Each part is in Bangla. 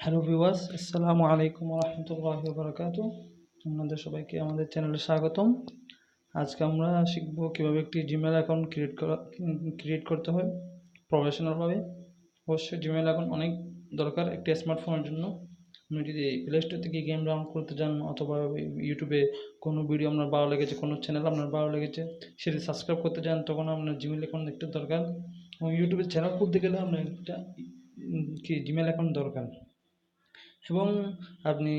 হ্যালো ভিউয়ার্স, আসসালামু আলাইকুম ওয়া রাহমাতুল্লাহি ওয়া বারাকাতুহু। আপনাদের সবাইকে আমাদের চ্যানেলে স্বাগতম। আজকে আমরা শিখব কিভাবে একটি জিমেইল অ্যাকাউন্ট ক্রিয়েট করতে হয় প্রফেশনালভাবে। অবশ্যই জিমেইল অ্যাকাউন্ট অনেক দরকার একটি স্মার্টফোনের জন্য। আপনি যদি প্লে স্টোর থেকে গেম ডাউনলোড করতে যান অথবা ইউটিউবে কোনো ভিডিও আপনার ভালো লেগেছে, কোনো চ্যানেল আপনার ভালো লেগেছে, সেটি সাবস্ক্রাইব করতে চান, তখন আপনার জিমেইল অ্যাকাউন্ট একটু দরকার। এবং ইউটিউবের চ্যানেল খুলতে গেলে আপনার একটা জিমেইল অ্যাকাউন্ট দরকার। এবং আপনি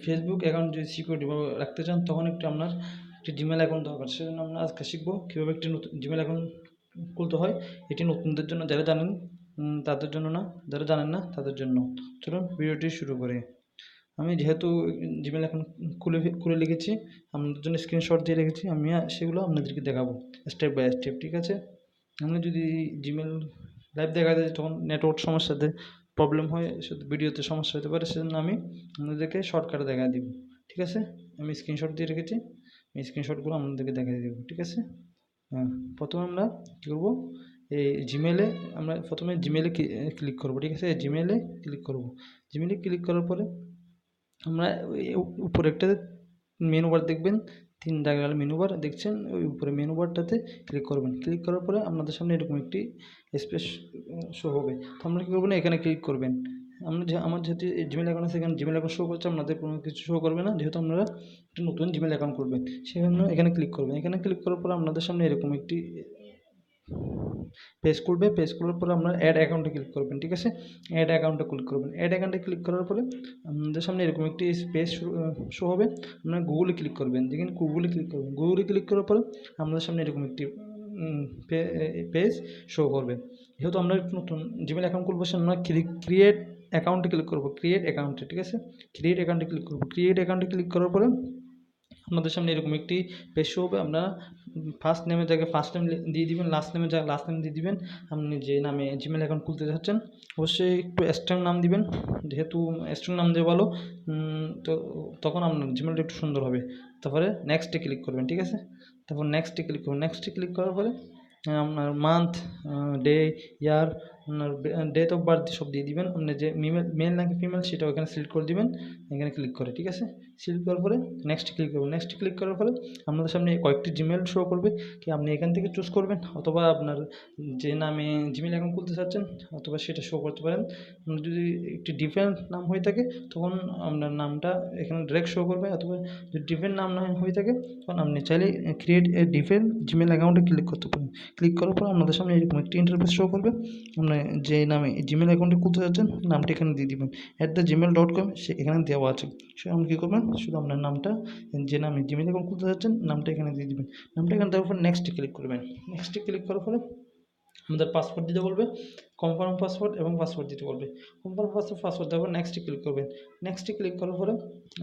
ফেসবুক অ্যাকাউন্ট যদি সিকিউরিটিভাবে রাখতে চান, তখন আপনার একটি জিমেইল অ্যাকাউন্ট দরকার। সেজন্য আমরা আজকে শিখব কীভাবে একটি নতুন জিমেইল অ্যাকাউন্ট খুলতে হয়। এটি নতুনদের জন্য, যারা জানেন তাদের জন্য না, যারা জানেন না তাদের জন্য। চলুন ভিডিওটি শুরু করি। আমি যেহেতু জিমেইল অ্যাকাউন্ট খুলে লিখেছি, আপনাদের জন্য স্ক্রিনশট দিয়ে রেখেছি, আমি সেগুলো আপনাদেরকে দেখাবো স্টেপ বাই স্টেপ, ঠিক আছে? আপনি যদি জিমেইল লাইভ দেখা যায় তখন নেটওয়ার্ক সমস্যাতে প্রবলেম হয়, শুধু ভিডিওতে সমস্যা হতে পারে, সেজন্য আমি আপনাদেরকে শর্টকাটে দেখা দিব, ঠিক আছে? আমি স্ক্রিনশট দিয়ে রেখেছি, এই স্ক্রিনশটগুলো আপনাদেরকে দেখিয়ে দেবো, ঠিক আছে? হ্যাঁ, প্রথমে আমরা কী করবো, এই জিমেইলে আমরা প্রথমে জিমেইলে ক্লিক করবো, ঠিক আছে? জিমেইলে ক্লিক করবো। জিমেইলে ক্লিক করার পরে আমরা উপরে একটা মেনু বার দেখবেন, 3 দাগের মেনু বার দেখছেন, ওই উপরে মেনু বারটাতে ক্লিক করবেন। ক্লিক করার পরে আপনাদের সামনে এরকম একটি স্পেস শো হবে। তো আমরা কী করবেন, এখানে ক্লিক করবেন। আমার যেহেতু জিমেইল অ্যাকাউন্ট আছে, এখানে জিমেইল অ্যাকাউন্ট শো করছে, আপনাদের কোনো কিছু শো করবে না, যেহেতু আপনারা একটি নতুন জিমেইল অ্যাকাউন্ট করবেন। সেজন্য এখানে ক্লিক করবেন। এখানে ক্লিক করার পরে আপনাদের সামনে এরকম একটি পেজ খুলবে। পেজ খোলার পরে আপনার অ্যাড অ্যাকাউন্টে ক্লিক করবেন, ঠিক আছে? অ্যাড অ্যাকাউন্টে ক্লিক করবেন। অ্যাড অ্যাকাউন্টে ক্লিক করার পরে আপনাদের সামনে এরকম একটি পেজ শো হবে। আপনারা গুগলে ক্লিক করবেন। যেখানে গুগলে ক্লিক করবেন, গুগলে ক্লিক করার পরে আপনাদের সামনে এরকম একটি পেজ শো করবে। যেহেতু আমরা নতুন জিমেইল অ্যাকাউন্ট খুলবো, সে আমরা ক্রিয়েট অ্যাকাউন্টে ক্লিক করবো। ক্রিয়েট অ্যাকাউন্টে, ঠিক আছে? ক্রিয়েট অ্যাকাউন্টে ক্লিক করবো। ক্রিয়েট অ্যাকাউন্টে ক্লিক করার পরে আপনাদের সামনে এরকম একটি পেজ শো হবে। আপনারা ফার্স্ট নেমের জায়গায় ফার্স্ট নেম দিয়ে দিবেন, লাস্ট নেমের জায়গায় লাস্ট নেম দিয়ে দিবেন। আপনি যে নামে জিমেইল অ্যাকাউন্ট খুলতে যাচ্ছেন অবশ্যই একটু স্ট্রং নাম দিবেন, যেহেতু স্ট্রং নাম দিয়ে ভালো, তো তখন আপনার জিমেইলটা একটু সুন্দর হবে। তারপরে নেক্সটে ক্লিক করবেন, ঠিক আছে? তারপর নেক্সটে ক্লিক করবেন। নেক্সটে ক্লিক করার পরে আপনার মান্থ, ডে, ইয়ার, আপনার ডেট অফ বার্থ সব দিয়ে দিবেন। আপনি যে মেল নাকি ফিমেল সেটা ওখানে সিলেক্ট করে দিবেন, এখানে ক্লিক করে, ঠিক আছে? সিলেক্ট করার পরে নেক্সট ক্লিক করবেন। নেক্সট ক্লিক করার পরে আপনাদের সামনে কয়েকটি জিমেইল শো করবে, কি আপনি এখান থেকে চুজ করবেন, অথবা আপনার যে নামে জিমেইল অ্যাকাউন্ট খুলতে চাচ্ছেন অথবা সেটা শো করতে পারেন। আপনার যদি একটি ডিফারেন্ট নাম হয়ে থাকে তখন আপনার নামটা এখানে ডিরেক্ট শো করবে, অথবা যদি ডিফারেন্ট নাম না হয়ে থাকে তখন আপনি চাইলে ক্রিয়েট এ ডিফারেন্ট জিমেইল অ্যাকাউন্টে ক্লিক করতে পারেন। ক্লিক করার পর আপনাদের সামনে এরকম একটি ইন্টারফেস শো করবে। আপনি যে নামে জিমেইল অ্যাকাউন্টে খুলতে চাচ্ছেন নামটা এখানে দিয়ে দিবেন। @gmail.com সে এখানে দেওয়া আছে। সে আপনি কী করবেন, শুধু আপনার নামটা, যে নামে জিমেইল অ্যাকাউন্ট খুলতে চাচ্ছেন নামটা এখানে দিয়ে দিবেন। নামটা এখানে দেওয়ার পর নেক্সটে ক্লিক করবেন। নেক্সটে ক্লিক করার পরে আমাদের পাসওয়ার্ড দিতে বলবে, কনফার্ম পাসওয়ার্ড এবং পাসওয়ার্ড দিতে বলবে। কনফার্ম পাসওয়ার্ড দেওয়ার পর নেক্সটে ক্লিক করবেন। নেক্সটে ক্লিক করার পরে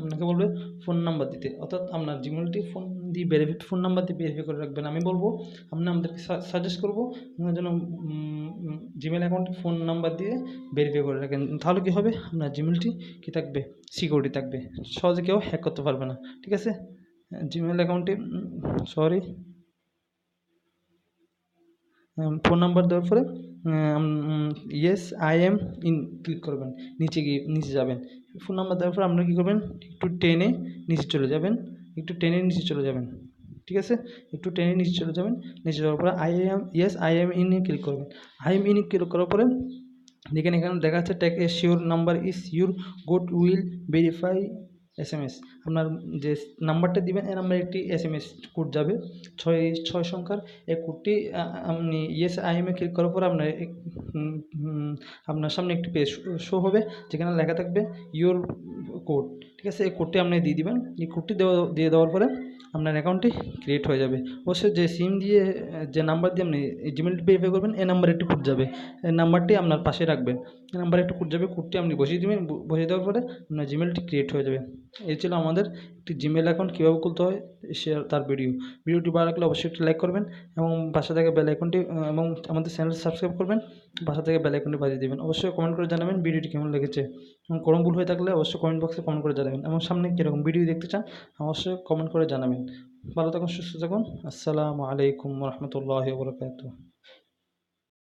আপনাকে বলবে ফোন নাম্বার দিতে, অর্থাৎ আপনার জিমেইলটি ফোন দিয়ে ফোন নাম্বার দিয়ে ভেরিফাই করে রাখবেন। আমি বলবো, আমরা আমাদেরকে সাজেস্ট করবো আপনার জন্য জিমেইল অ্যাকাউন্টে ফোন নাম্বার দিয়ে ভেরিফাই করে রাখেন। তাহলে কী হবে, আপনার জিমেইলটি কী থাকবে, সিকিউরিটি থাকবে, সহজে কেউ হ্যাক করতে পারবে না, ঠিক আছে? জিমেইল অ্যাকাউন্টে ফোন নাম্বার দেওয়ার পরে yes I am in click করবেন। নিচে যাবেন। ফোন নাম্বার দেওয়ার পরে আপনারা কী করবেন, একটু টেনে নিচে চলে যাবেন, ঠিক আছে? একটু টেনে নিচে চলে যাবেন। নিচে যাওয়ার পরে আই এম ইন ক্লিক করবেন। আই এম ইন ক্লিক করার পরে দেখেন এখানে দেখা যাচ্ছে take a sure number is your good will verify SMS। আপনার যে নাম্বারটা দিবেন এই নাম্বারে একটি SMS কোড যাবে, 6 সংখ্যার। এই কোডটি আপনি yes I M A click করার পর আপনার সামনে একটি পেজ শো হবে, যেখানে লেখা থাকবে ইউর কোড, ঠিক আছে? এই কোডটি আপনি দিয়ে দিবেন। এই কোডটি দিয়ে দেওয়ার পরে আপনার অ্যাকাউন্টটি ক্রিয়েট হয়ে যাবে। অবশ্যই যে সিম দিয়ে, যে নাম্বার দিয়ে আপনি জিমেইলটি ভেরিফাই করবেন, এই নাম্বারে একটি কোড যাবে, এই নাম্বারটি আপনার পাশে রাখবেন। এই নাম্বারে একটি কোড যাবে, কোডটি আপনি বসিয়ে দেবেন। বসিয়ে দেওয়ার পরে আপনার জিমেইলটি ক্রিয়েট হয়ে যাবে। এই ছিল আমাদের একটি জিমেইল অ্যাকাউন্ট কীভাবে খুলতে হয় তার ভিডিওটি ভালো লাগলে অবশ্যই একটি লাইক করবেন এবং পাশে থেকে বেল আইকনটি এবং আমাদের চ্যানেল সাবস্ক্রাইব করবেন, পাশে থেকে বেল আইকনটি বাজিয়ে দেবেন। অবশ্যই কমেন্ট করে জানাবেন ভিডিওটি কেমন লেগেছে, এবং কোনো ভুল হয়ে থাকলে অবশ্যই কমেন্ট বক্সে কমেন্ট করে জানাবেন, এবং সামনে কীরকম ভিডিও দেখতে চান অবশ্যই কমেন্ট করে জানাবেন। ভালো থাকুন, সুস্থ থাকুন। আসসালামু আলাইকুম ওয়া রাহমাতুল্লাহি ওয়া বারাকাতুহু।